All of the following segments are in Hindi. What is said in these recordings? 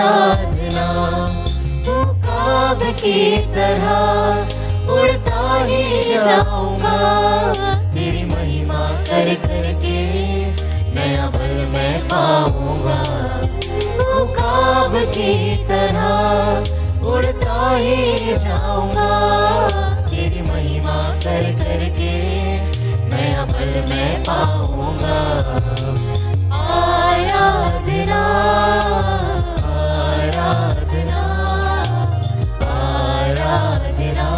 आराधना, ख्वाब की तरह उड़ता ही जाऊंगा, तेरी महिमा कर करके नया बल मैं पाऊंगा। ख्वाब की तरह उड़ता ही जाऊंगा, तेरी महिमा कर करके नया बल मैं पाऊंगा। आराधना आराधना आराधना,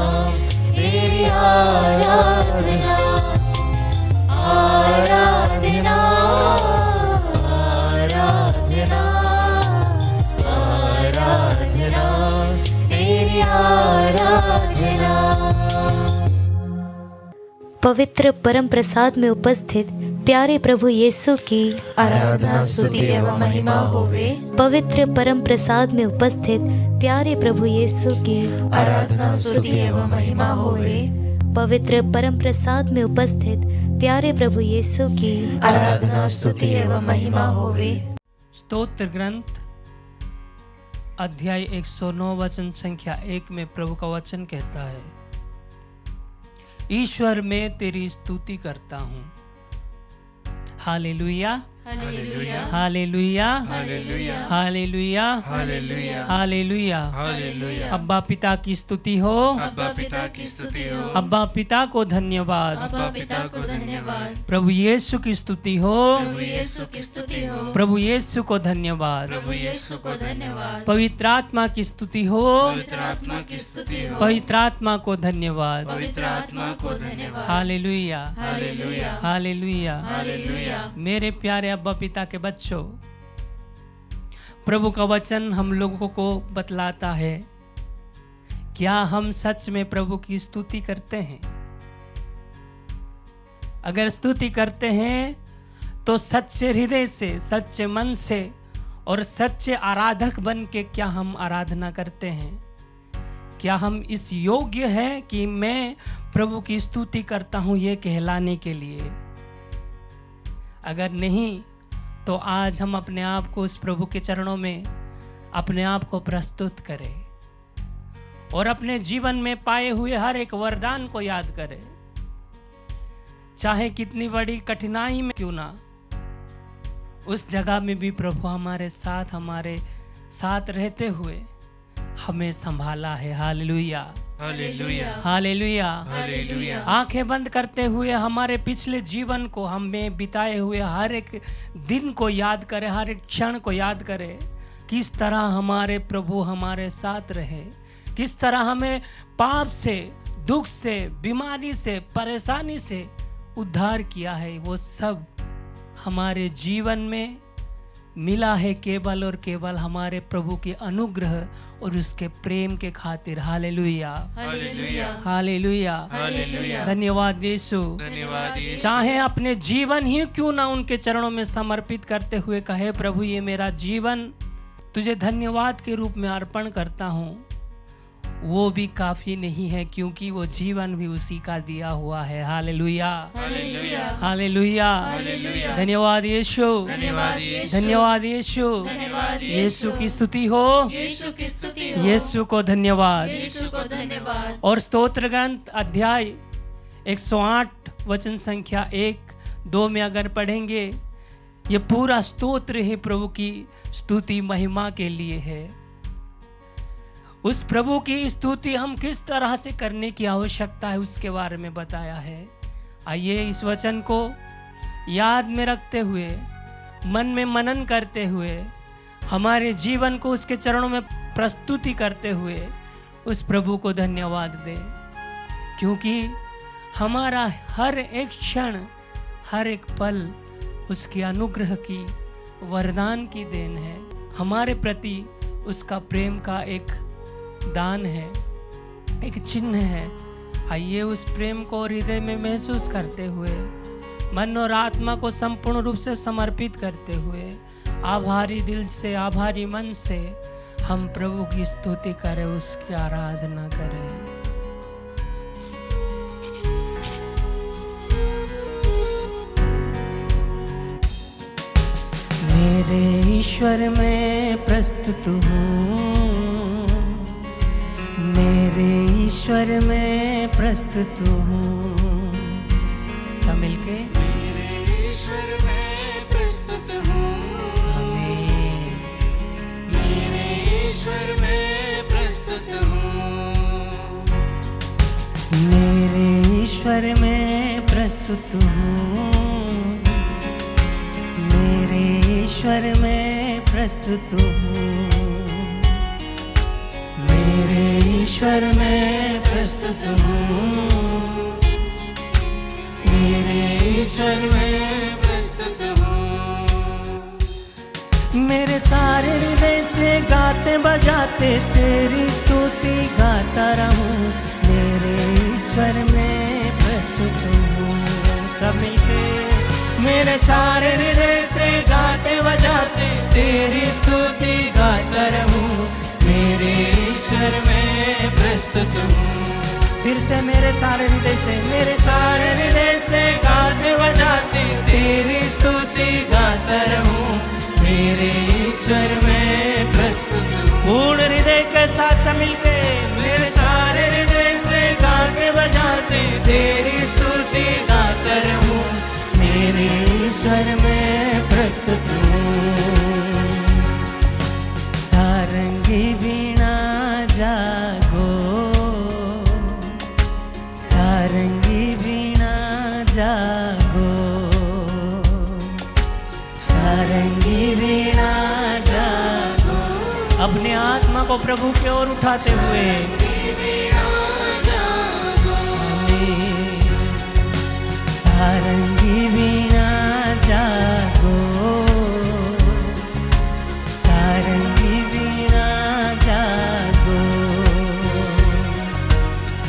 तेरी आराधना आराधना आराधना आराधना, तेरी आराधना। पवित्र परम प्रसाद में उपस्थित प्यारे प्रभु यीशु की आराधना स्तुति एवं महिमा होवे। पवित्र परम प्रसाद में उपस्थित प्यारे प्रभु यीशु की आराधना स्तुति एवं महिमा होवे। पवित्र परम प्रसाद में उपस्थित प्यारे प्रभु यीशु की आराधना स्तुति एवं महिमा होवे। स्तोत्र ग्रंथ अध्याय 109 वचन संख्या 1 में प्रभु का वचन कहता है, ईश्वर मैं तेरी स्तुति करता हूँ। Hallelujah hallelujah hallelujah hallelujah hallelujah hallelujah hallelujah. Hallelujah. अब्बा पिता की स्तुति हो, अब्बा पिता की स्तुति हो, अब्बा पिता को धन्यवाद। अब्बा पिता को धन्यवाद। प्रभु यीशु की स्तुति हो, प्रभु यीशु की स्तुति हो, प्रभु यीशु को धन्यवाद। प्रभु यीशु को धन्यवाद। पवित्र आत्मा की स्तुति हो, पवित्र आत्मा की स्तुति हो, पवित्र आत्मा को धन्यवाद। पवित्र आत्मा को धन्यवाद। Hallelujah hallelujah hallelujah. हालेलुया। मेरे प्यारे अब्बा पिता के बच्चों, प्रभु का वचन हम लोगों को बतलाता है, क्या हम सच में प्रभु की स्तुति करते हैं? अगर स्तुति करते हैं तो सच्चे हृदय से, सच्चे मन से और सच्चे आराधक बन के क्या हम आराधना करते हैं? क्या हम इस योग्य हैं कि मैं प्रभु की स्तुति करता हूं ये कहलाने के लिए? अगर नहीं तो आज हम अपने आप को उस प्रभु के चरणों में अपने आप को प्रस्तुत करें और अपने जीवन में पाए हुए हर एक वरदान को याद करें, चाहे कितनी बड़ी कठिनाई में क्यों ना, उस जगह में भी प्रभु हमारे साथ रहते हुए हमें संभाला है। Hallelujah hallelujah hallelujah hallelujah. आंखें बंद करते हुए हमारे पिछले जीवन को, हमें बिताए हुए हर एक दिन को याद करें, हर एक क्षण को याद करें, किस तरह हमारे प्रभु हमारे साथ रहे, किस तरह हमें पाप से, दुख से, बीमारी से, परेशानी से उद्धार किया है। वो सब हमारे जीवन में मिला है केवल और केवल हमारे प्रभु के अनुग्रह और उसके प्रेम के खातिर। Hallelujah hallelujah hallelujah hallelujah. धन्यवाद यीशु। धन्यवाद यीशु। चाहे अपने जीवन ही क्यों ना उनके चरणों में समर्पित करते हुए कहे, प्रभु ये मेरा जीवन तुझे धन्यवाद के रूप में अर्पण करता हूँ, वो भी काफी नहीं है, क्योंकि वो जीवन भी उसी का दिया हुआ है। Hallelujah hallelujah hallelujah. हालेलुया। धन्यवाद यीशु, धन्यवाद यीशु। धन्यवाद यीशु। धन्यवाद यीशु की स्तुति हो, यीशु की स्तुति हो, यीशु को धन्यवाद। यीशु को धन्यवाद। और स्तोत्र ग्रंथ अध्याय 108 वचन संख्या 1-2 में अगर पढ़ेंगे, ये पूरा स्तोत्र ही प्रभु की स्तुति महिमा के लिए है। उस प्रभु की स्तुति हम किस तरह से करने की आवश्यकता है उसके बारे में बताया है। आइए इस वचन को याद में रखते हुए, मन में मनन करते हुए, हमारे जीवन को उसके चरणों में प्रस्तुति करते हुए उस प्रभु को धन्यवाद दें, क्योंकि हमारा हर एक क्षण, हर एक पल उसके अनुग्रह की, वरदान की देन है। हमारे प्रति उसका प्रेम का एक दान है, एक चिन्ह है। आइए उस प्रेम को हृदय में महसूस करते हुए, मन और आत्मा को संपूर्ण रूप से समर्पित करते हुए, आभारी दिल से, आभारी मन से हम प्रभु की स्तुति करें, उसकी आराधना करें। मेरे ईश्वर में प्रस्तुत हूँ, मेरे ईश्वर में प्रस्तुत हूँ। सब मिलके मेरे ईश्वर में प्रस्तुत हूँ, आमीन। मेरे ईश्वर में प्रस्तुत हूँ, मेरे ईश्वर में प्रस्तुत हूँ, मेरे ईश्वर में प्रस्तुत हूँ, मेरे ईश्वर में प्रस्तुत हूँ, मेरे ईश्वर में प्रस्तुत हूँ। मेरे सारे हृदय से गाते बजाते तेरी स्तुति गाता रहूं, मेरे ईश्वर में प्रस्तुत हूँ। सब मिलके मेरे सारे हृदय से गाते बजाते तेरी स्तुति गाता रहूं, मेरे ईश्वर में प्रस्तुत हूँ। फिर से मेरे सारे हृदय से, मेरे सारे हृदय से गाते बजाते तेरी स्तुति गाता रहूं, मेरे ईश्वर में प्रस्तुत हूँ। पूर्ण हृदय के साथ सब मिलके मेरे सारे हृदय से गाते बजाते तेरी स्तुति गाता रहूं, मेरे ईश्वर में प्रस्तुत हूँ। सारंगी वीणा जागो, सारंगी वीणा जागो, सारंगी वीणा जागो। अपने आत्मा को प्रभु की ओर उठाते हुए सारंगी वीणा जागो, सारंगी वीणा जागो,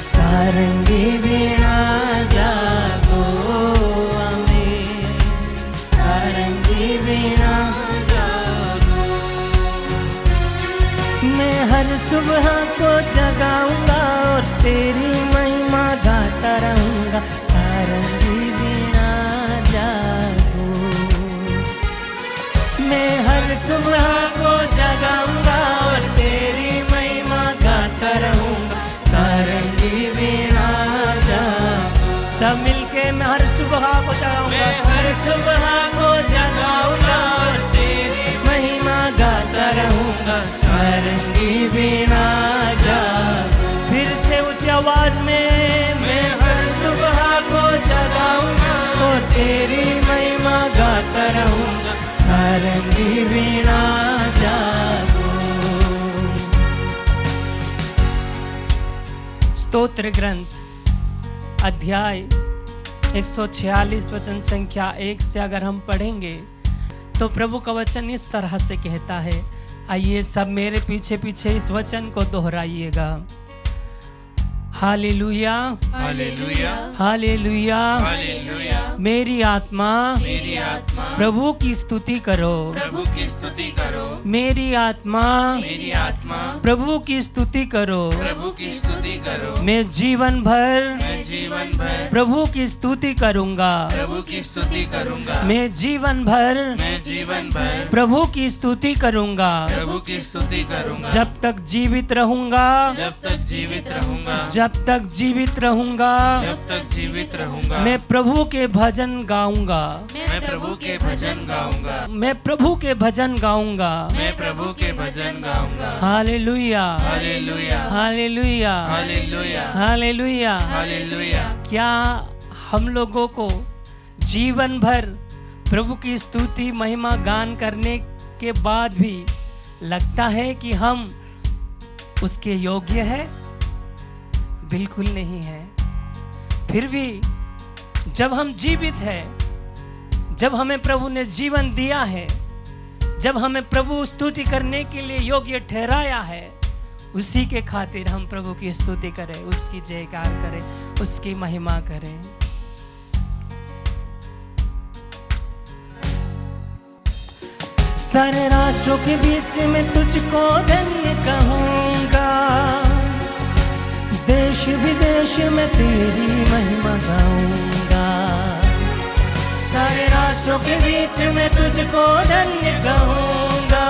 सारंगी वीणा जागो, आमीन। सारंगी वीणा जागो। मैं हर सुबह को जगाऊंगा और तेरी महिमा गाता रहूंगा, सारंगी वीणा जागो। मैं हर सुबह को जगाऊंगा और तेरी महिमा गाता रहूंगा, सारंगी वीणा जागो। सब मिलके मैं हर सुबह को जगाऊंगा, मैं हर सुबह को जगाऊंगा और तेरी महिमा गाता रहूंगा, सारंगी वीणा जागो। फिर से ऊंची आवाज में मैं हर सुबह को जगाऊंगा और तेरी महिमा गाता रहूंगा, सारंगी वीणा जागो। स्तोत्र ग्रंथ अध्याय 146 वचन संख्या 1 से अगर हम पढ़ेंगे तो प्रभु का वचन इस तरह से कहता है। आइए सब मेरे पीछे पीछे इस वचन को दोहराइएगा। Hallelujah, hallelujah, hallelujah, hallelujah. मेरी आत्मा प्रभु की स्तुति करो, प्रभु की स्तुति करो, मेरी आत्मा मेरी आत्मा प्रभु की स्तुति करो, प्रभु की स्तुति करो। मैं जीवन भर मैं जीवन भर प्रभु की स्तुति करूंगा, प्रभु की स्तुति करूंगा। मैं जीवन भर मैं जीवन भर प्रभु की स्तुति करूंगा, प्रभु की स्तुति करूंगा। जब तक जीवित रहूंगा, जब तक जीवित रहूंगा, जब तक जीवित रहूंगा, जब तक जीवित रहूंगा। मैं प्रभु के भजन गाऊंगा, मैं प्रभु के भजन गाऊंगा, मैं प्रभु के भजन गाऊंगा। मैं प्रभु के भजन गाऊंगा। Hallelujah, hallelujah, hallelujah, hallelujah, hallelujah. Hallelujah. क्या हम लोगों को जीवन भर प्रभु की स्तुति महिमा गान करने के बाद भी लगता है कि हम उसके योग्य है? बिल्कुल नहीं है। फिर भी जब हम जीवित हैं, जब हमें प्रभु ने जीवन दिया है, जब हमें प्रभु स्तुति करने के लिए योग्य ठहराया है, उसी के खातिर हम प्रभु की स्तुति करें, उसकी जयकार करें, उसकी महिमा करें। सारे राष्ट्रों के बीच में तुझको धन्य कहूंगा, देश विदेश में तेरी महिमा गाऊंगा। सारे राष्ट्रों के बीच में तुझको धन्य कहूँगा,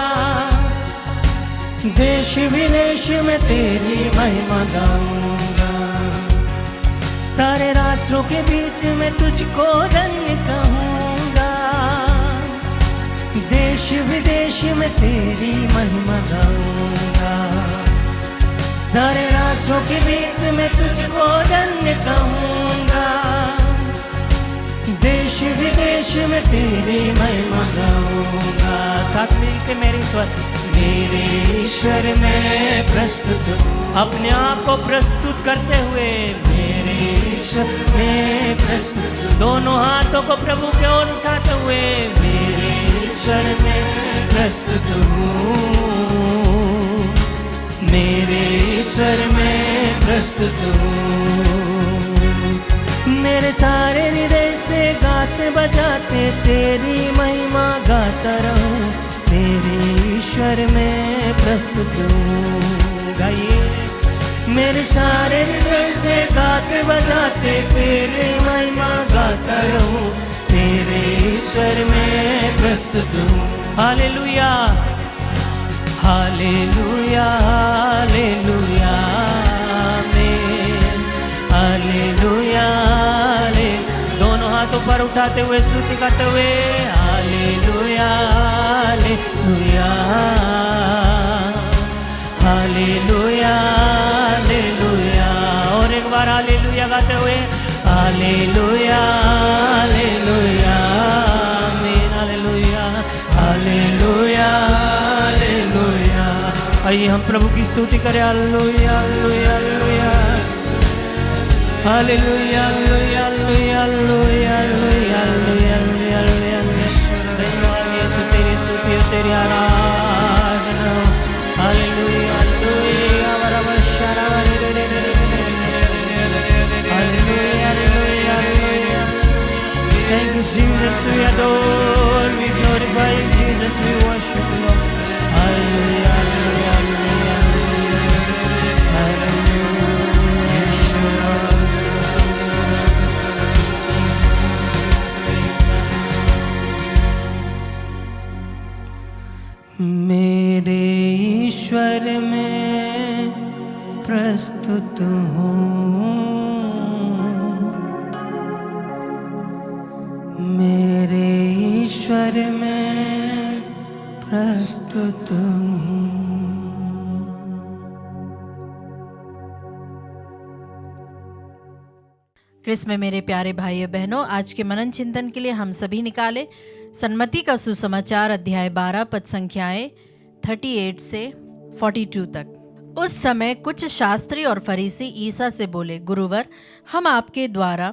देश विदेश में तेरी महिमा गाऊंगा। सारे राष्ट्रों के बीच में तुझको धन्य कहूँगा, देश विदेश में तेरी महिमा गाऊंगा। सारे राष्ट्रों के बीच में तुझको धन्य कहूँगा, देश विदेश में तेरी महिमा गाऊंगा। साथ मिलके मेरी स्वर, मेरे ईश्वर में प्रस्तुत हूँ, अपने आप को प्रस्तुत करते हुए मेरे ईश्वर में प्रस्तुत हूँ। दोनों हाथों को प्रभु की ओर उठाते हुए मेरे ईश्वर में प्रस्तुत हूँ, मेरे ईश्वर में प्रस्तुत हूँ। मेरे सारे हृदय से गाते बजाते तेरी महिमा गाता रहूं, तेरे ईश्वर में प्रस्तुत हूँ। गाइए, मेरे सारे हृदय से गाते बजाते तेरी महिमा गाता रहूं, तेरे ईश्वर में प्रस्तुत हूँ। हालेलुया हालेलुया हालेलुया आमीन, हालेलुया। दोनों हाथों पर उठाते हुए स्तुति करते हुए हालेलुया हालेलुया हालेलुया हालेलुया। और एक बार हालेलुया गाते हुए हालेलुया हालेलुया आमीन, हालेलुया हालेलुया हालेलुया। आइए हम प्रभु की स्तुति करें। Hallelujah hallelujah hallelujah hallelujah hallelujah hallelujah hallelujah hallelujah. धन्यवाद यीशु, तेरी स्तुति और तेरी आराधना। Hallelujah hallelujah hallelujah hallelujah. Thank you Jesus, we adore, we glorify you Jesus, we worship you Lord. Hallelujah hallelujah hallelujah hallelujah Yeshua। मेरे ईश्वर में प्रस्तुत हूँ, मेरे ईश्वर में प्रस्तुत हूँ। क्रिस में मेरे प्यारे भाइयों बहनों, आज के मनन चिंतन के लिए हम सभी निकाले सन्मति का सुसमाचार अध्याय 12 पद संख्याएं 38 से 42 तक। उस समय कुछ शास्त्री और फरीसी ईसा से बोले, गुरुवर, हम आपके द्वारा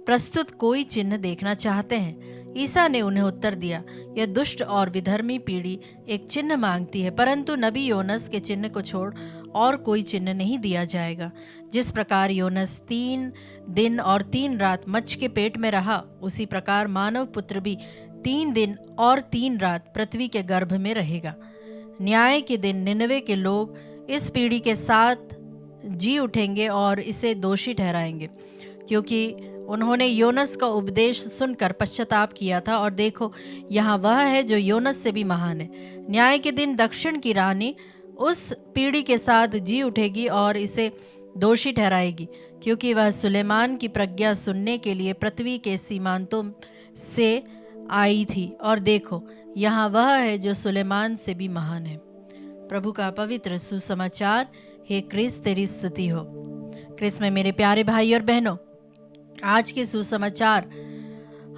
प्रस्तुत कोई चिन्ह देखना चाहते हैं। ईसा ने उन्हें उत्तर दिया, यह दुष्ट और विधर्मी पीढ़ी एक चिन्ह मांगती है, परंतु नबी योनस के चिन्ह को छोड़ और कोई चिन्ह नहीं दिया जाएगा। जिस प्रकार योनस 3 दिन और 3 रात मच्छ के पेट में रहा, उसी प्रकार मानव पुत्र भी 3 दिन और 3 रात पृथ्वी के गर्भ में रहेगा। न्याय के दिन निनवे के लोग इस पीढ़ी के साथ जी उठेंगे और इसे दोषी ठहराएंगे, क्योंकि उन्होंने योनस का उपदेश सुनकर पश्चाताप किया था, और देखो यहाँ वह है जो योनस से भी महान है। न्याय के दिन दक्षिण की रानी उस पीढ़ी के साथ जी उठेगी और इसे दोषी ठहराएगी, क्योंकि वह सुलेमान की प्रज्ञा सुनने के लिए पृथ्वी के सीमांतों से आई थी, और देखो यहाँ वह है जो सुलेमान से भी महान है। प्रभु का पवित्र सुसमाचार। हे क्रिस, तेरी स्तुति हो। क्रिस में मेरे प्यारे भाई और बहनों, आज के सुसमाचार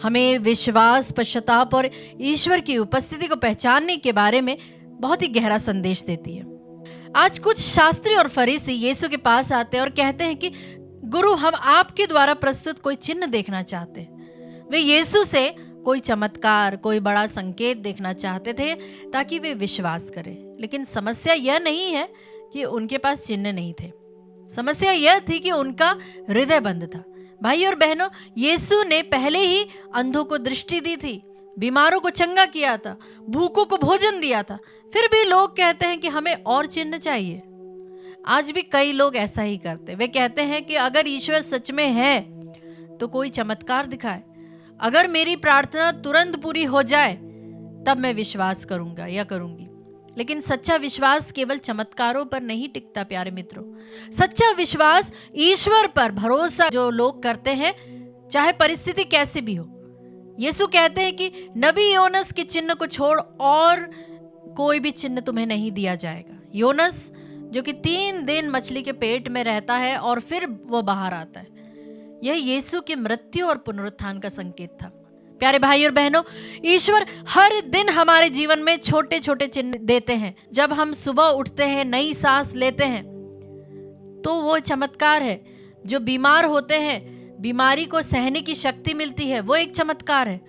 हमें विश्वास, पश्चाताप और ईश्वर की उपस्थिति को पहचानने के बारे में बहुत ही गहरा संदेश देती है। आज कुछ शास्त्री और फरीसी यीशु के पास आते हैं और कहते हैं कि गुरु, हम आपके द्वारा प्रस्तुत कोई चिन्ह देखना चाहते हैं। वे यीशु से कोई चमत्कार, कोई बड़ा संकेत देखना चाहते थे ताकि वे विश्वास करें। लेकिन समस्या यह नहीं है कि उनके पास चिन्ह नहीं थे, समस्या यह थी कि उनका हृदय बंद था। भाई और बहनों, यीशु ने पहले ही अंधों को दृष्टि दी थी, बीमारों को चंगा किया था, भूखों को भोजन दिया था, फिर भी लोग कहते हैं कि हमें और चिन्ह चाहिए। आज भी कई लोग ऐसा ही करते, वे कहते हैं कि अगर ईश्वर सच में है तो कोई चमत्कार दिखाए, अगर मेरी प्रार्थना तुरंत पूरी हो जाए तब मैं विश्वास करूंगा या करूंगी। लेकिन सच्चा विश्वास केवल चमत्कारों पर नहीं टिकता प्यारे मित्रों। सच्चा विश्वास ईश्वर पर भरोसा जो लोग करते हैं, चाहे परिस्थिति कैसे भी हो। यीशु कहते हैं कि नबी योनस के चिन्ह को छोड़ और कोई भी चिन्ह तुम्हें नहीं दिया जाएगा। योनस जो कि 3 दिन मछली के पेट में रहता है और फिर वो बाहर आता है, यह यीशु की मृत्यु और पुनरुत्थान का संकेत था। प्यारे भाई और बहनों, ईश्वर हर दिन हमारे जीवन में छोटे छोटे चिन्ह देते हैं। जब हम सुबह उठते हैं, नई सांस लेते हैं, तो वो चमत्कार है। जो बीमार होते हैं, बीमारी को सहने की शक्ति मिलती है, वो एक चमत्कार है।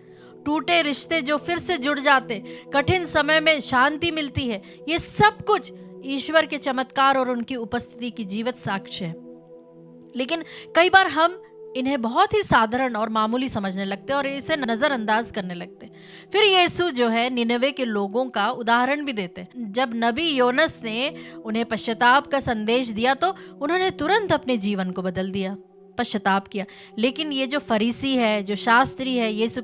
टूटे रिश्ते जो फिर से जुड़ जाते, कठिन समय में शांति मिलती है, ये सब कुछ ईश्वर के चमत्कार और उनकी उपस्थिति की जीवित साक्ष्य है। लेकिन कई बार हम इन्हें बहुत ही साधारण और मामूली समझने लगते हैं और इसे नजरअंदाज करने लगते हैं। फिर यीशु जो है निनवे के लोगों का उदाहरण भी देते हैं। जब नबी योनस ने उन्हें पश्चाताप का संदेश दिया तो उन्होंने तुरंत अपने जीवन को बदल दिया, पश्चाताप किया। लेकिन ये जो फरीसी है, जो शास्त्री है, यीशु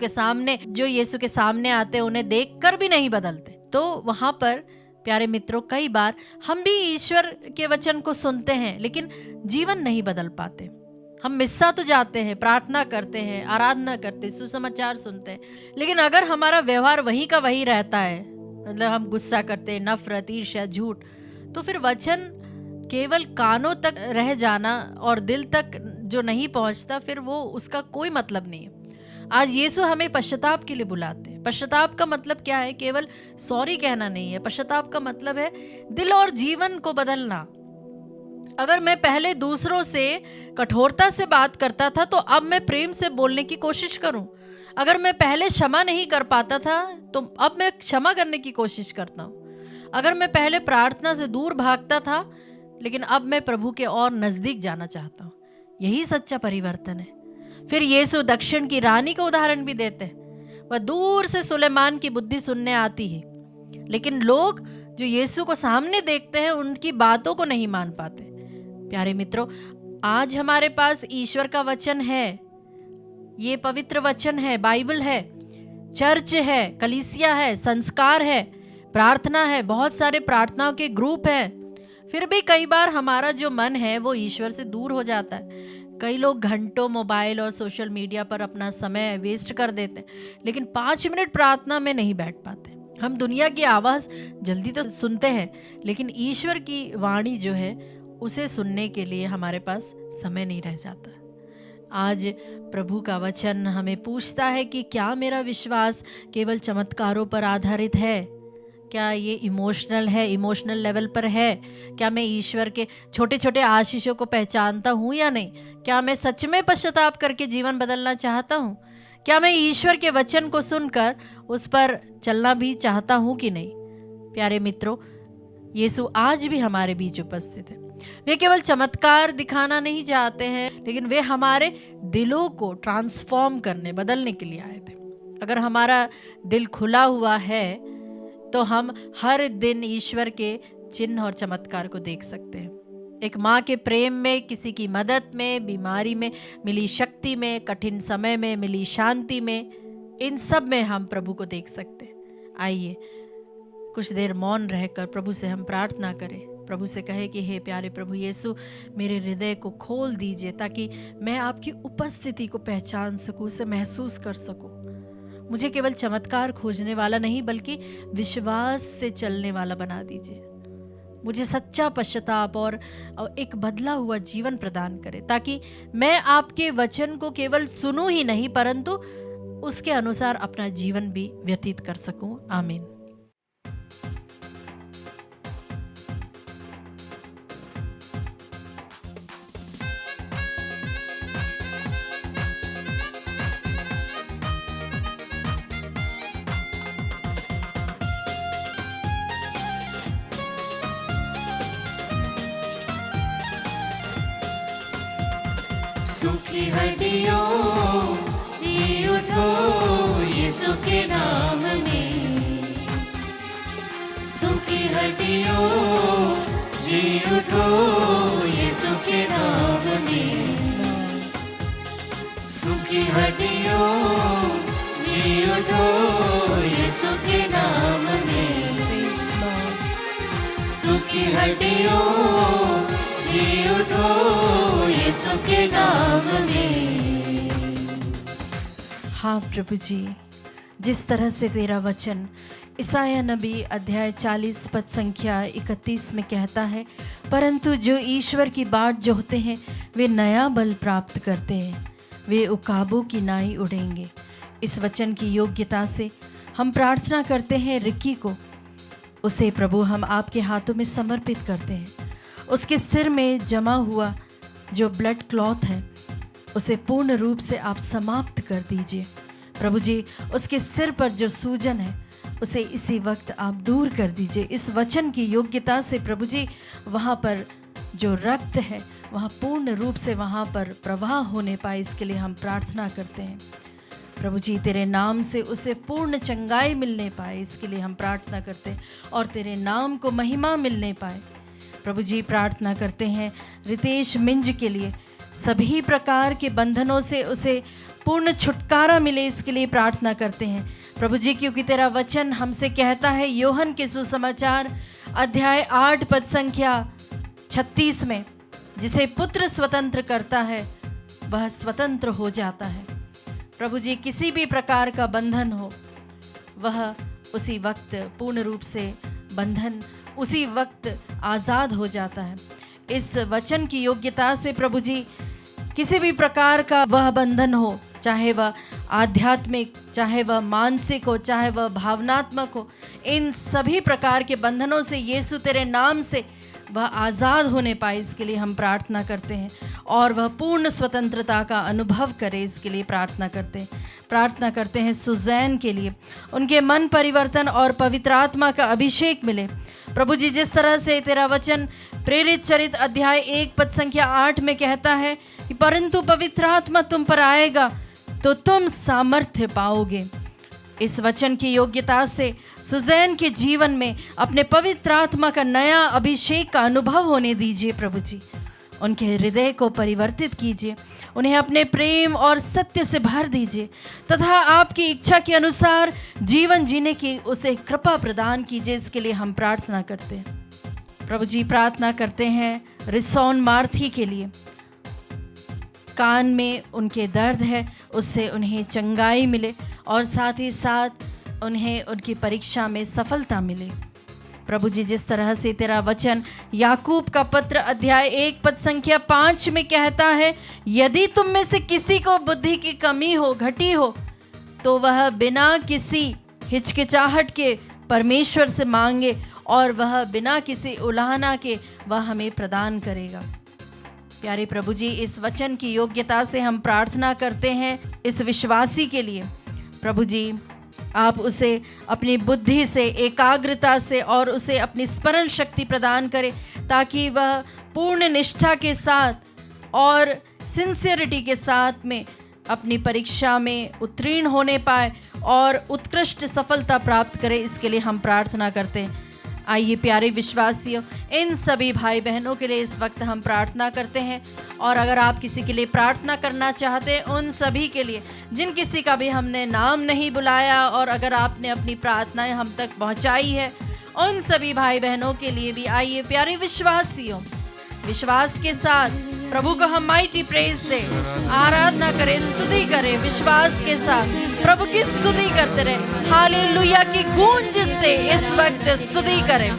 के सामने आते हैं, उन्हें देखकर भी नहीं बदलते। तो वहां पर प्यारे मित्रों, कई बार हम भी ईश्वर के वचन को सुनते हैं लेकिन जीवन नहीं बदल पाते। हम मिस्सा तो जाते हैं, प्रार्थना करते हैं, आराधना करते हैं, सुसमाचार सुनते हैं, लेकिन अगर हमारा व्यवहार वही का वही रहता है, मतलब हम गुस्सा करते हैं, नफरत, ईर्ष्या, झूठ, तो फिर वचन केवल कानों तक रह जाना और दिल तक जो नहीं पहुंचता, फिर वो उसका कोई मतलब नहीं है। आज यीशु हमें पश्चाताप के लिए बुलाते हैं। पश्चाताप का मतलब क्या है? केवल सॉरी कहना नहीं है। पश्चाताप का मतलब है दिल और जीवन को बदलना। अगर मैं पहले दूसरों से कठोरता से बात करता था तो अब मैं प्रेम से बोलने की कोशिश करूं। अगर मैं पहले क्षमा नहीं कर पाता था तो अब मैं क्षमा करने की कोशिश करता हूं। अगर मैं पहले प्रार्थना से दूर भागता था लेकिन अब मैं प्रभु के और नजदीक जाना चाहता हूं। यही सच्चा परिवर्तन है। फिर यीशु दक्षिण की रानी का उदाहरण भी देते हैं। वह दूर से सुलेमान की बुद्धि सुनने आती है, लेकिन लोग जो यीशु को सामने देखते हैं उनकी बातों को नहीं मान पाते। प्यारे मित्रों, आज हमारे पास ईश्वर का वचन है, ये पवित्र वचन है, बाइबल है, चर्च है, कलीसिया है, संस्कार है, प्रार्थना है, बहुत सारे प्रार्थनाओं के ग्रुप हैं। फिर भी कई बार हमारा जो मन है वो ईश्वर से दूर हो जाता है। कई लोग घंटों मोबाइल और सोशल मीडिया पर अपना समय वेस्ट कर देते हैं, लेकिन 5 मिनट प्रार्थना में नहीं बैठ पाते। हम दुनिया की आवाज़ जल्दी तो सुनते हैं, लेकिन ईश्वर की वाणी जो है उसे सुनने के लिए हमारे पास समय नहीं रह जाता। आज प्रभु का वचन हमें पूछता है कि क्या मेरा विश्वास केवल चमत्कारों पर आधारित है? क्या ये इमोशनल है, इमोशनल लेवल पर है? क्या मैं ईश्वर के छोटे छोटे आशीषों को पहचानता हूँ या नहीं? क्या मैं सच में पश्चाताप करके जीवन बदलना चाहता हूँ? क्या मैं ईश्वर के वचन को सुनकर उस पर चलना भी चाहता हूँ कि नहीं? प्यारे मित्रों, यीशु आज भी हमारे बीच उपस्थित है। वे केवल चमत्कार दिखाना नहीं चाहते हैं, लेकिन वे हमारे दिलों को ट्रांसफॉर्म करने, बदलने के लिए आए थे। अगर हमारा दिल खुला हुआ है तो हम हर दिन ईश्वर के चिन्ह और चमत्कार को देख सकते हैं। एक माँ के प्रेम में, किसी की मदद में, बीमारी में मिली शक्ति में, कठिन समय में मिली शांति में, इन सब में हम प्रभु को देख सकते हैं। आइए कुछ देर मौन रहकर प्रभु से हम प्रार्थना करें। प्रभु से कहे कि हे प्यारे प्रभु यीशु, मेरे हृदय को खोल दीजिए ताकि मैं आपकी उपस्थिति को पहचान सकूं, उसे महसूस कर सकूं। मुझे केवल चमत्कार खोजने वाला नहीं बल्कि विश्वास से चलने वाला बना दीजिए। मुझे सच्चा पश्चाताप और एक बदला हुआ जीवन प्रदान करें ताकि मैं आपके वचन को केवल सुनूं ही नहीं परंतु उसके अनुसार अपना जीवन भी व्यतीत कर सकूं। आमीन। सूखी हड्डियों जी उठो यीशु के नाम में। सूखी हड्डियों जी उठो यीशु के नाम में। सूखी हड्डियों हड्डियों जी उठो यीशु के नाम में। हाँ प्रभु जी, जिस तरह से तेरा वचन ईसाया नबी अध्याय 40 पद संख्या 31 में कहता है, परंतु जो ईश्वर की बाट जोहते हैं वे नया बल प्राप्त करते हैं, वे उकाबों की नाई उड़ेंगे। इस वचन की योग्यता से हम प्रार्थना करते हैं रिक्की को, उसे प्रभु हम आपके हाथों में समर्पित करते हैं। उसके सिर में जमा हुआ जो ब्लड क्लॉथ है उसे पूर्ण रूप से आप समाप्त कर दीजिए प्रभु जी। उसके सिर पर जो सूजन है उसे इसी वक्त आप दूर कर दीजिए। इस वचन की योग्यता से प्रभु जी वहाँ पर जो रक्त है वहाँ पूर्ण रूप से वहाँ पर प्रवाह होने पाए, इसके लिए हम प्रार्थना करते हैं प्रभु जी। तेरे नाम से उसे पूर्ण चंगाई मिलने पाए, इसके लिए हम प्रार्थना करते हैं, और तेरे नाम को महिमा मिलने पाए प्रभु जी। प्रार्थना करते हैं रितेश मिंज के लिए, सभी प्रकार के बंधनों से उसे पूर्ण छुटकारा मिले, इसके लिए प्रार्थना करते हैं प्रभु जी। क्योंकि तेरा वचन हमसे कहता है यूहन्ना के सुसमाचार अध्याय 8 पद संख्या 36 में, जिसे पुत्र स्वतंत्र करता है वह स्वतंत्र हो जाता है प्रभु जी। किसी भी प्रकार का बंधन हो वह उसी वक्त पूर्ण रूप से बंधन उसी वक्त आज़ाद हो जाता है। इस वचन की योग्यता से प्रभु जी किसी भी प्रकार का वह बंधन हो, चाहे वह आध्यात्मिक, चाहे वह मानसिक हो, चाहे वह भावनात्मक हो, इन सभी प्रकार के बंधनों से यीशु तेरे नाम से वह आज़ाद होने पाए, इसके लिए हम प्रार्थना करते हैं, और वह पूर्ण स्वतंत्रता का अनुभव करे, इसके लिए प्रार्थना करते हैं। प्रार्थना करते हैं सुजैन के लिए, उनके मन परिवर्तन और पवित्र आत्मा का अभिषेक मिले प्रभु जी। जिस तरह से तेरा वचन प्रेरित चरित अध्याय 1 पद संख्या 8 में कहता है कि परंतु पवित्र आत्मा तुम पर आएगा तो तुम सामर्थ्य पाओगे। इस वचन की योग्यता से सुजैन के जीवन में अपने पवित्र आत्मा का नया अभिषेक का अनुभव होने दीजिए प्रभु जी। उनके हृदय को परिवर्तित कीजिए, उन्हें अपने प्रेम और सत्य से भर दीजिए, तथा आपकी इच्छा के अनुसार जीवन जीने की उसे कृपा प्रदान कीजिए, इसके लिए हम प्रार्थना करते हैं प्रभु जी। प्रार्थना करते हैं रिसोन मार्थी के लिए, कान में उनके दर्द है उससे उन्हें चंगाई मिले, और साथ ही साथ उन्हें उनकी परीक्षा में सफलता मिले प्रभु जी। जिस तरह से तेरा वचन याकूब का पत्र अध्याय 1 पद संख्या 5 में कहता है, यदि तुम में से किसी को बुद्धि की कमी हो, घटी हो, तो वह बिना किसी हिचकिचाहट के परमेश्वर से मांगे, और वह बिना किसी उलाहना के वह हमें प्रदान करेगा। प्यारे प्रभु जी, इस वचन की योग्यता से हम प्रार्थना करते हैं इस विश्वासी के लिए प्रभु जी। आप उसे अपनी बुद्धि से, एकाग्रता से और उसे अपनी स्मरण शक्ति प्रदान करें, ताकि वह पूर्ण निष्ठा के साथ और सिंसियरिटी के साथ में अपनी परीक्षा में उत्तीर्ण होने पाए और उत्कृष्ट सफलता प्राप्त करे, इसके लिए हम प्रार्थना करते हैं। आइए प्यारे विश्वासियों, इन सभी भाई बहनों के लिए इस वक्त हम प्रार्थना करते हैं, और अगर आप किसी के लिए प्रार्थना करना चाहते हैं, उन सभी के लिए जिन किसी का भी हमने नाम नहीं बुलाया, और अगर आपने अपनी प्रार्थनाएं हम तक पहुंचाई है, उन सभी भाई बहनों के लिए भी आइए प्यारे विश्वासियों, विश्वास के साथ प्रभु को हम माइटी प्रेज से आराधना करें, स्तुति करें, विश्वास के साथ प्रभु की स्तुति करते रहे, हालेलुया की गूंज से इस वक्त स्तुति करें,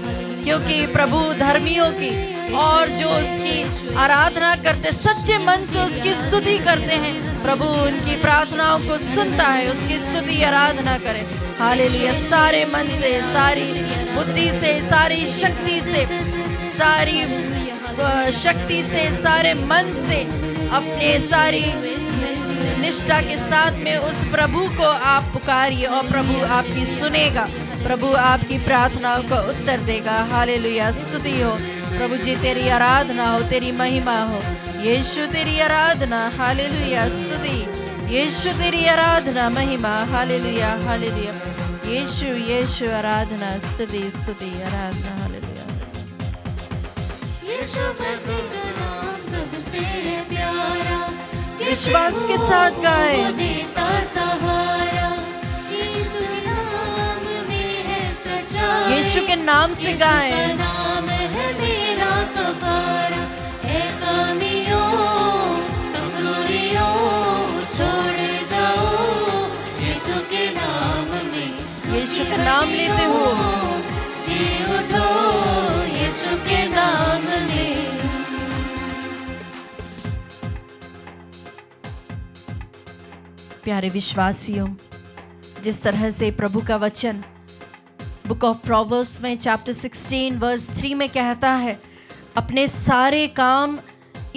क्योंकि प्रभु धर्मियों की और जो उसकी आराधना करते, सच्चे मन से उसकी स्तुति करते हैं, प्रभु उनकी प्रार्थनाओं को सुनता है। उसकी स्तुति आराधना करें, हालेलुया, सारे मन से, सारी बुद्धि से, सारी शक्ति से, सारी शक्ति से, सारे मन से, अपने सारी निष्ठा के साथ में उस प्रभु को आप पुकारिए, और प्रभु आपकी सुनेगा, प्रभु आपकी प्रार्थनाओं का उत्तर देगा। हालेलुया, स्तुति हो प्रभु जी, तेरी आराधना हो, तेरी महिमा हो, यीशु तेरी आराधना, हालेलुया, स्तुति, यीशु तेरी आराधना, महिमा, हालेलुया, हालेलुया, यीशु, यीशु, आराधना, स्तुति, स्तुति, आराधना, हालेलुया। सबसे प्यारा, विश्वास के साथ गाए, देता सहारा, यीशु के नाम में है सच्चाई, यीशु के नाम से गाए, नाम है सम्मिलित हो। जी उठो यीशु के नाम में। प्यारे विश्वासियों, जिस तरह से प्रभु का वचन बुक ऑफ प्रोवर्ब्स में चैप्टर 16 वर्स 3 में कहता है, अपने सारे काम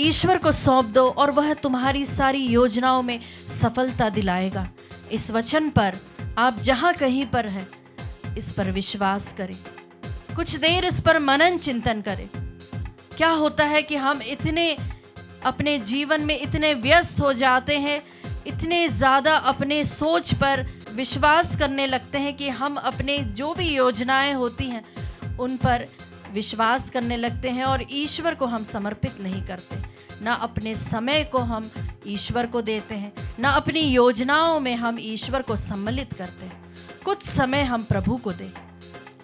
ईश्वर को सौंप दो और वह तुम्हारी सारी योजनाओं में सफलता दिलाएगा। इस वचन पर आप जहाँ कहीं पर हैं, इस पर विश्वास करें, कुछ देर इस पर मनन चिंतन करें। क्या होता है कि हम इतने अपने जीवन में इतने व्यस्त हो जाते हैं, इतने ज़्यादा अपने सोच पर विश्वास करने लगते हैं कि हम अपने जो भी योजनाएं होती हैं उन पर विश्वास करने लगते हैं और ईश्वर को हम समर्पित नहीं करते। ना अपने समय को हम ईश्वर को देते हैं, ना अपनी योजनाओं में हम ईश्वर को सम्मिलित करते हैं। कुछ समय हम प्रभु को दें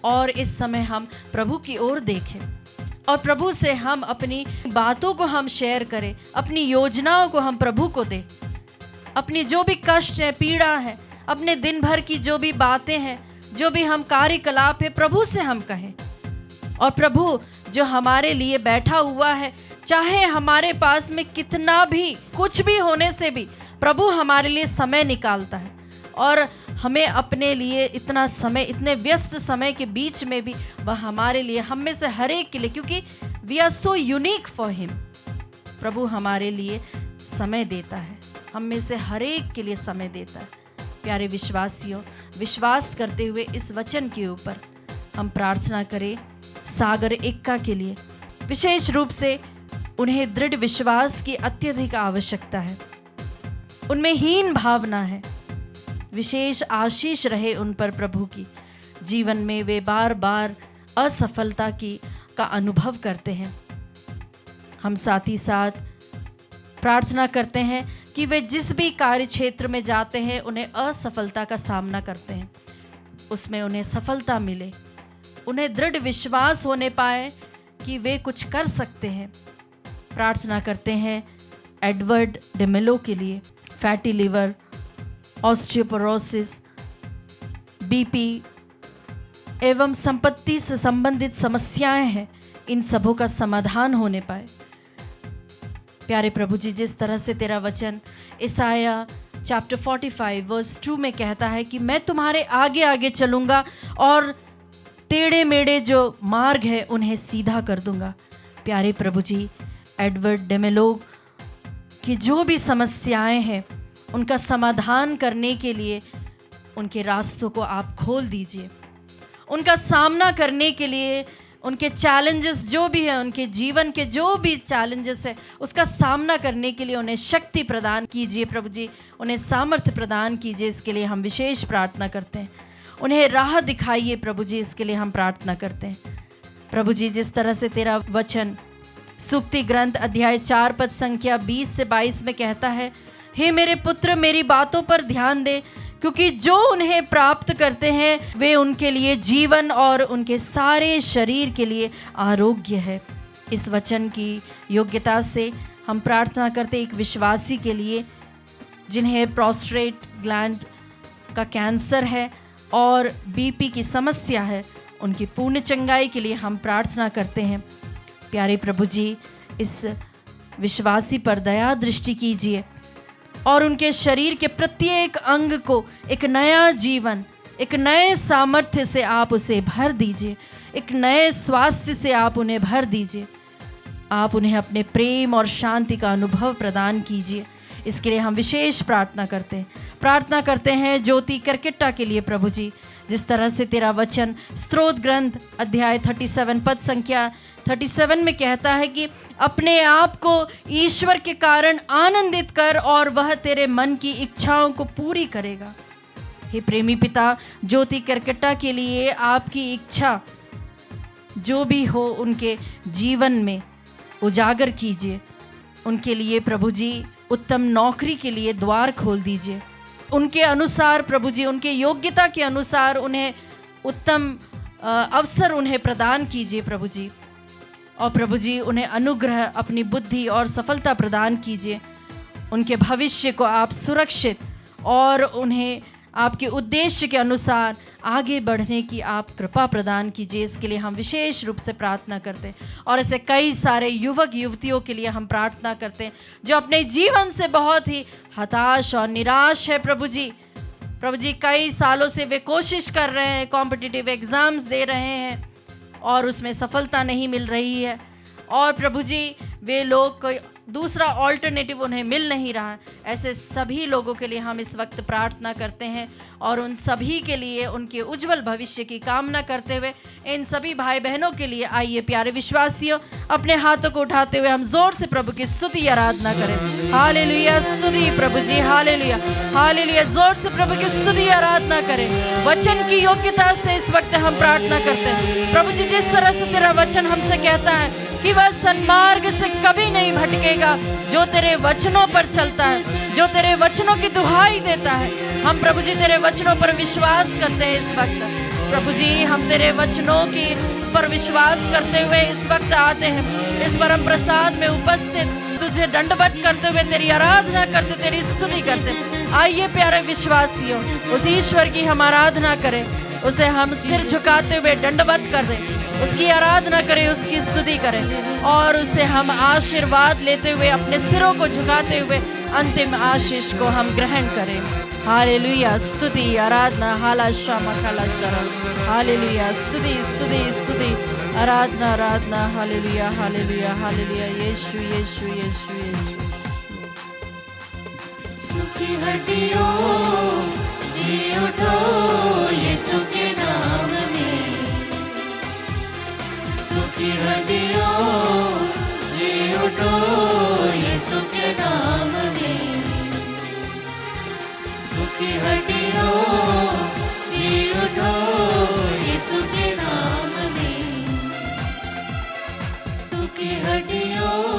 और इस समय हम प्रभु की ओर देखें और प्रभु से हम अपनी बातों को हम शेयर करें, अपनी योजनाओं को हम प्रभु को दें। अपनी जो भी कष्ट है, पीड़ा है, अपने दिन भर की जो भी बातें हैं, जो भी हम कार्यकलाप है, प्रभु से हम कहें। और प्रभु जो हमारे लिए बैठा हुआ है, चाहे हमारे पास में कितना भी कुछ भी होने से भी प्रभु हमारे लिए समय निकालता है और हमें अपने लिए इतना समय, इतने व्यस्त समय के बीच में भी वह हमारे लिए, हम में से हर एक के लिए, क्योंकि we are so unique for him, प्रभु हमारे लिए समय देता है, हम में से हर एक के लिए समय देता है। प्यारे विश्वासियों, विश्वास करते हुए इस वचन के ऊपर हम प्रार्थना करें सागर एक्का के लिए। विशेष रूप से उन्हें दृढ़ विश्वास की अत्यधिक आवश्यकता है, उनमें हीन भावना है। विशेष आशीष रहे उन पर प्रभु की। जीवन में वे बार बार असफलता का अनुभव करते हैं। हम साथ ही साथ प्रार्थना करते हैं कि वे जिस भी कार्य क्षेत्र में जाते हैं उन्हें असफलता का सामना करते हैं, उसमें उन्हें सफलता मिले, उन्हें दृढ़ विश्वास होने पाए कि वे कुछ कर सकते हैं। प्रार्थना करते हैं एडवर्ड डेमेलो के लिए। फैटी लिवर, ऑस्टियोपोरोसिस, बीपी एवं संपत्ति से संबंधित समस्याएं हैं, इन सबों का समाधान होने पाए। प्यारे प्रभु जी, जिस तरह से तेरा वचन ईसाया चैप्टर 45 वर्स 2 में कहता है कि मैं तुम्हारे आगे आगे चलूँगा और टेढ़े मेढ़े जो मार्ग है उन्हें सीधा कर दूंगा। प्यारे प्रभु जी, एडवर्ड डेमेलो की जो भी समस्याएं हैं उनका समाधान करने के लिए उनके रास्तों को आप खोल दीजिए। उनका सामना करने के लिए उनके चैलेंजेस जो भी है, उनके जीवन के जो भी चैलेंजेस है, उसका सामना करने के लिए उन्हें शक्ति प्रदान कीजिए प्रभु जी, उन्हें सामर्थ्य प्रदान कीजिए। इसके लिए हम विशेष प्रार्थना करते हैं। उन्हें राह दिखाइए प्रभु जी, इसके लिए हम प्रार्थना करते हैं। प्रभु जी, जिस तरह से तेरा वचन सूक्ति ग्रंथ अध्याय 4 पद संख्या 20 से 22 में कहता है, हे मेरे पुत्र, मेरी बातों पर ध्यान दे, क्योंकि जो उन्हें प्राप्त करते हैं वे उनके लिए जीवन और उनके सारे शरीर के लिए आरोग्य है। इस वचन की योग्यता से हम प्रार्थना करते एक विश्वासी के लिए जिन्हें प्रोस्टेट ग्लैंड का कैंसर है और बीपी की समस्या है, उनकी पूर्ण चंगाई के लिए हम प्रार्थना करते हैं। प्यारे प्रभु जी, इस विश्वासी पर दया दृष्टि कीजिए और उनके शरीर के प्रत्येक अंग को एक नया जीवन, एक नए सामर्थ्य से आप उसे भर दीजिए, एक नए स्वास्थ्य से आप उन्हें भर दीजिए। आप उन्हें अपने प्रेम और शांति का अनुभव प्रदान कीजिए। इसके लिए हम विशेष प्रार्थना करते हैं ज्योति करकेट्टा के लिए प्रभु जी। जिस तरह से तेरा वचन स्तोत्र ग्रंथ अध्याय 37 पद संख्या 37 में कहता है कि अपने आप को ईश्वर के कारण आनंदित कर और वह तेरे मन की इच्छाओं को पूरी करेगा। हे प्रेमी पिता, ज्योति करकेट्टा के लिए आपकी इच्छा जो भी हो उनके जीवन में उजागर कीजिए। उनके लिए प्रभु जी उत्तम नौकरी के लिए द्वार खोल दीजिए। उनके अनुसार प्रभु जी, उनके योग्यता के अनुसार उन्हें उत्तम अवसर उन्हें प्रदान कीजिए प्रभु जी। और प्रभु जी, उन्हें अनुग्रह, अपनी बुद्धि और सफलता प्रदान कीजिए। उनके भविष्य को आप सुरक्षित और उन्हें आपके उद्देश्य के अनुसार आगे बढ़ने की आप कृपा प्रदान कीजिए। इसके लिए हम विशेष रूप से प्रार्थना करते हैं। और ऐसे कई सारे युवक युवतियों के लिए हम प्रार्थना करते हैं जो अपने जीवन से बहुत ही हताश और निराश है। प्रभु जी कई सालों से वे कोशिश कर रहे हैं, कॉम्पिटिटिव एग्ज़ाम्स दे रहे हैं और उसमें सफलता नहीं मिल रही है। और प्रभु जी वे लोग कोई दूसरा ऑल्टरनेटिव उन्हें मिल नहीं रहा। ऐसे सभी लोगों के लिए हम इस वक्त प्रार्थना करते हैं और उन सभी के लिए उनके उज्जवल भविष्य की कामना करते हुए इन सभी भाई बहनों के लिए आइए प्यारे विश्वासियों अपने हाथों को उठाते हुए हम जोर से प्रभु की स्तुति आराधना करें। हालेलुया, स्तुति प्रभु जी, हालेलुया हालेलुया। जोर से प्रभु की स्तुति आराधना करें। वचन की योग्यता से इस वक्त हम प्रार्थना करते हैं। प्रभु जी जिस तरह से तेरा वचन हमसे कहता है कि वह सन्मार्ग से कभी नहीं भटकेगा जो तेरे वचनों पर चलता है, जो तेरे वचनों की दुहाई देता है। हम प्रभु जी तेरे वचनों पर विश्वास करते हैं इस वक्त। प्रभु जी हम तेरे वचनों की पर विश्वास करते हुए इस वक्त आते हैं इस परम प्रसाद में उपस्थित तुझे दंडवत करते हुए तेरी आराधना करते, तेरी स्तुति करते। आइए प्यारे विश्वासियों उस ईश्वर की हम आराधना करें, उसे हम सिर झुकाते हुए दंडवत कर दें, उसकी आराधना करें, उसकी स्तुति करें और उसे हम आशीर्वाद लेते हुए अपने सिरों को झुकाते हुए अंतिम आशीष को हम ग्रहण करें। हालेलुया, स्तुति आराधना हालाशा मखालाशा, हालेलुया, स्तुति स्तुति स्तुति आराधना आराधना, हालेलुया हालेलुया हालेलुया। यीशु यीशु यीशु यीशु। सुखी हड्डियों जी उठो यीशु के नाम में, सुखी हड्डियों जी उठो यीशु के नाम में, सुखी हड्डियों जी उठो यीशु के नाम में, सुखी हड्डियों